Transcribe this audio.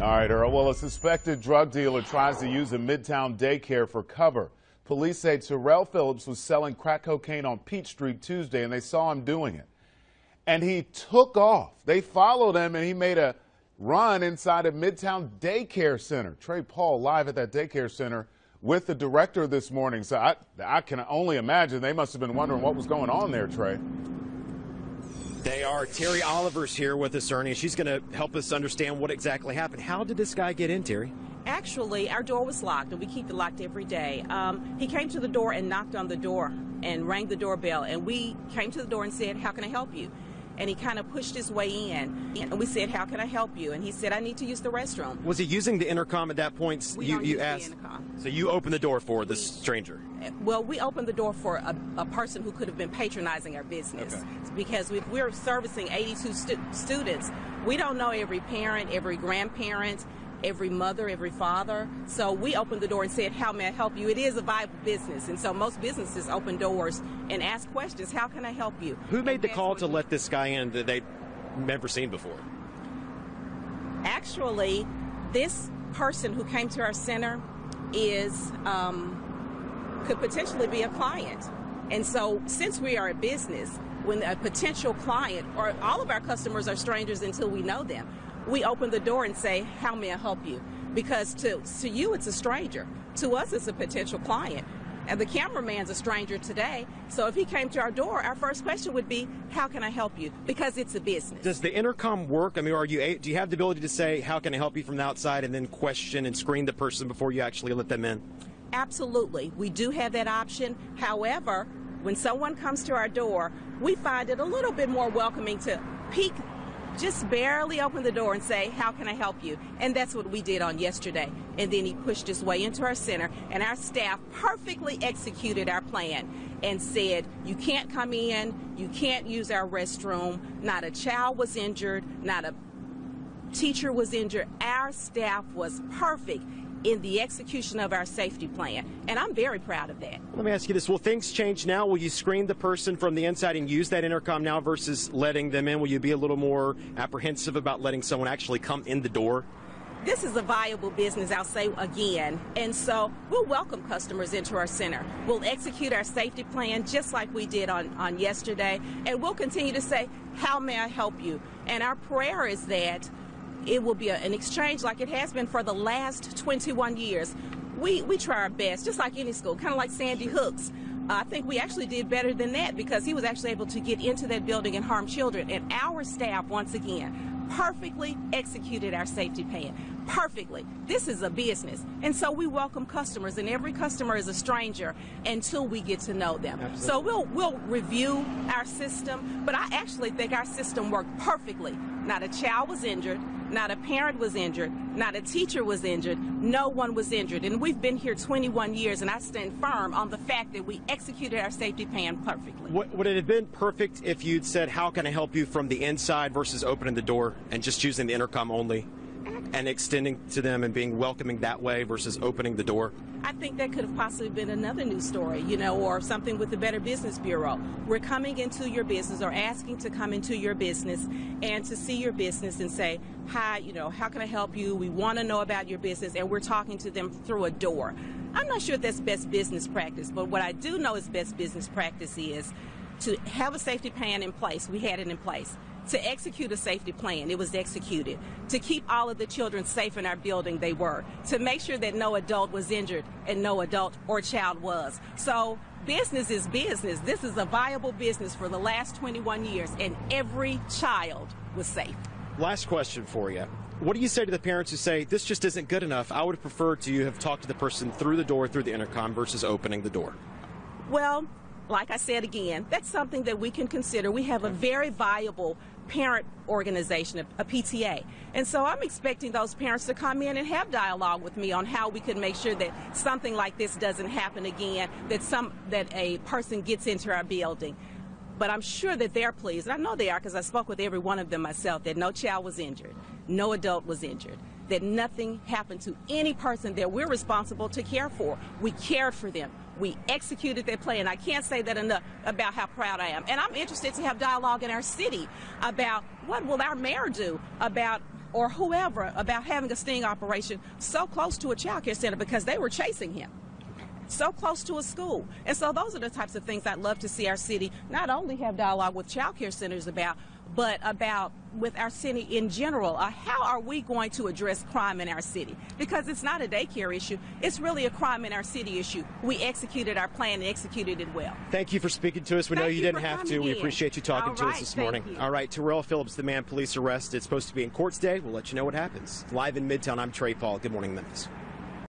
All right, Earl. Well, a suspected drug dealer tries to use a Midtown daycare for cover. Police say Terrell Phillips was selling crack cocaine on Peach Street Tuesday, and they saw him doing it. And he took off. They followed him, and he made a run inside a Midtown daycare center. Trey Paul live at that daycare center with the director this morning. So I can only imagine they must have been wondering what was going on there, Trey. They are. Terry Oliver's here with us, Ernie. She's going to help us understand what exactly happened. How did this guy get in, Terry? Actually, our door was locked, and we keep it locked every day. He came to the door and knocked on the door and rang the doorbell, and we came to the door and said, "How can I help you?" And he kind of pushed his way in, and we said, "How can I help you?" And he said, "I need to use the restroom." Was he using the intercom at that point? You asked. The intercom. So you opened the door for the stranger. Well, we opened the door for a person who could have been patronizing our business. Okay. Because we're servicing 82 students. We don't know every parent, every grandparent, every mother, every father. So we opened the door and said, "How may I help you?" It is a viable business, and so most businesses open doors and ask questions. How can I help you? Who made the call to let this guy in that they'd never seen before? Actually, this person who came to our center is could potentially be a client. And so since we are a business, when a potential client, or all of our customers are strangers until we know them, we open the door and say, "How may I help you?" Because to you, it's a stranger. To us, it's a potential client. And the cameraman's a stranger today. So if he came to our door, our first question would be, "How can I help you?" Because it's a business. Does the intercom work? I mean, do you have the ability to say, "How can I help you?" from the outside, and then question and screen the person before you actually let them in? Absolutely. We do have that option. However, when someone comes to our door, we find it a little bit more welcoming to peek, just barely open the door and say, "How can I help you?" And that's what we did on yesterday. And then he pushed his way into our center, and our staff perfectly executed our plan and said, "You can't come in, you can't use our restroom." Not a child was injured, not a teacher was injured. Our staff was perfect in the execution of our safety plan, and I'm very proud of that. Let me ask you this. Will things change now? Will you screen the person from the inside and use that intercom now versus letting them in? Will you be a little more apprehensive about letting someone actually come in the door? This is a viable business, I'll say again, and so we'll welcome customers into our center. We'll execute our safety plan just like we did on yesterday, and we'll continue to say, "How may I help you?" And our prayer is that it will be an exchange like it has been for the last 21 years. We try our best, just like any school, kind of like Sandy Hook's. I think we actually did better than that because he was actually able to get into that building and harm children. And our staff, once again, perfectly executed our safety plan. Perfectly. This is a business. And so we welcome customers, and every customer is a stranger until we get to know them. Absolutely. So we'll review our system, but I actually think our system worked perfectly. Not a child was injured. Not a parent was injured. Not a teacher was injured. No one was injured. And we've been here 21 years, and I stand firm on the fact that we executed our safety plan perfectly. Would it have been perfect if you'd said, "How can I help you?" from the inside versus opening the door and just using the intercom only and extending to them and being welcoming that way versus opening the door? I think that could have possibly been another news story, or something with the Better Business Bureau. We're coming into your business or asking to come into your business and to see your business and say, "Hi, how can I help you? We want to know about your business," and we're talking to them through a door. I'm not sure if that's best business practice, but what I do know is best business practice is to have a safety plan in place. We had it in place. To execute a safety plan, it was executed. To keep all of the children safe in our building, they were. To make sure that no adult was injured and no adult or child was. So business is business. This is a viable business for the last 21 years, and every child was safe. Last question for you. What do you say to the parents who say, "This just isn't good enough. I would have preferred to have talked to the person through the door, through the intercom, versus opening the door"? Well, like I said again, that's something that we can consider. We have a very viable parent organization, a PTA. And so I'm expecting those parents to come in and have dialogue with me on how we could make sure that something like this doesn't happen again, that a person gets into our building. But I'm sure that they're pleased, and I know they are because I spoke with every one of them myself, that no child was injured, no adult was injured, that nothing happened to any person that we're responsible to care for. We cared for them. We executed that plan. I can't say that enough about how proud I am. And I'm interested to have dialogue in our city about what will our mayor do about or whoever about having a sting operation so close to a child care center because they were chasing him. So close to a school. And so those are the types of things I'd love to see our city not only have dialogue with child care centers about, but about with our city in general. How are we going to address crime in our city? Because it's not a daycare issue. It's really a crime in our city issue. We executed our plan and executed it well. Thank you for speaking to us. We know you didn't have to. We appreciate you talking to us this morning. All right, Terrell Phillips, the man police arrested. It's supposed to be in court today. We'll let you know what happens. Live in Midtown, I'm Trey Paul. Good morning, Memphis.